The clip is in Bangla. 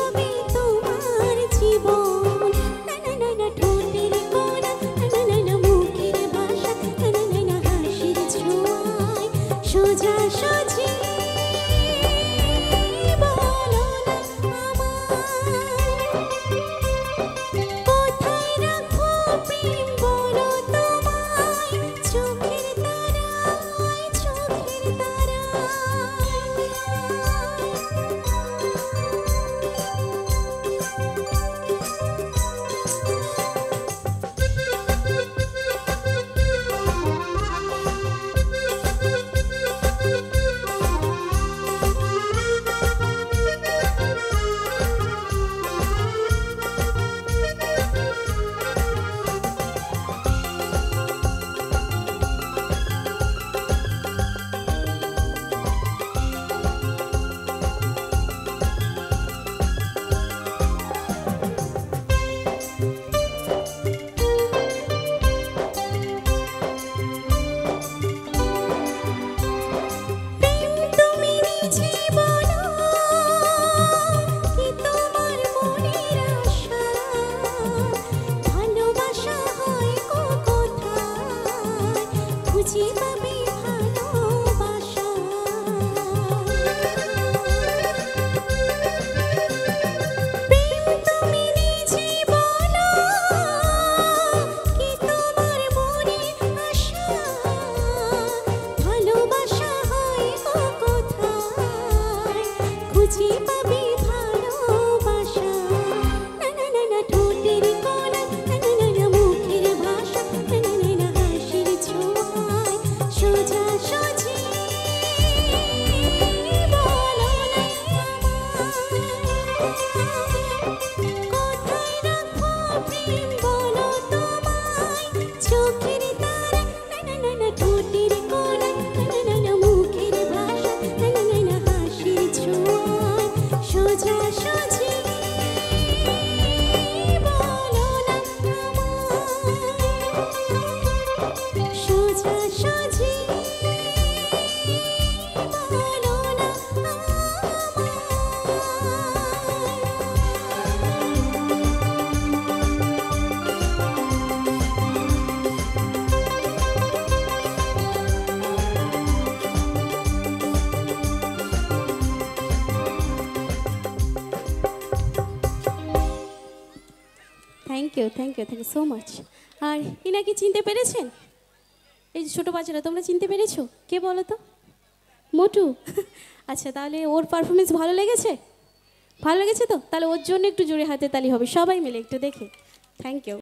হবে তোমার জীবন। না না না না ঠোঁটের কোনা, না না না মুখের ভাষা, না না না হাসির ছোঁয়ায় সোজা সোজি বলো না আমায়। কোথায় রাখো প্রেম বলো তোমায়, চোখের তারায় চোখের তারায়। খুঁজে পাবে ভালোবাসা, প্রেম তুমি নিজে বলো কি তোমার মনে আশা। ভালোবাসা হয় গো কোথায়, খুঁজে পাবে ভালোবাসা। না না না না ঠোঁটের কোনা, না না না না মুখের ভাষা, না না না না হাসির ছোঁয়ায় সোজা সোজি বলো না আমায়। কোথায় রাখো প্রেম বলো তোমায়, চোখের তারায়, না না না না ঠোঁটের কোনা, না না না না মুখের ভাষা, না না না না হাসির ছোঁয়ায় সোজা সোজি বলো না আমায়। সোজা সোজি বলো না থ্যাংক ইউ সো মাচ। আর ইনাকে চিনতে পেরেছেন? এই যে ছোটো বাচ্চারা, তোমরা চিনতে পেরেছো? কে বলো তো? মোটু। আচ্ছা, তাহলে ওর পারফরমেন্স ভালো লেগেছে? ভালো লেগেছে তো? তাহলে ওর জন্য একটু জোরে হাতে তালি হবে সবাই মিলে একটু দেখে। Thank you.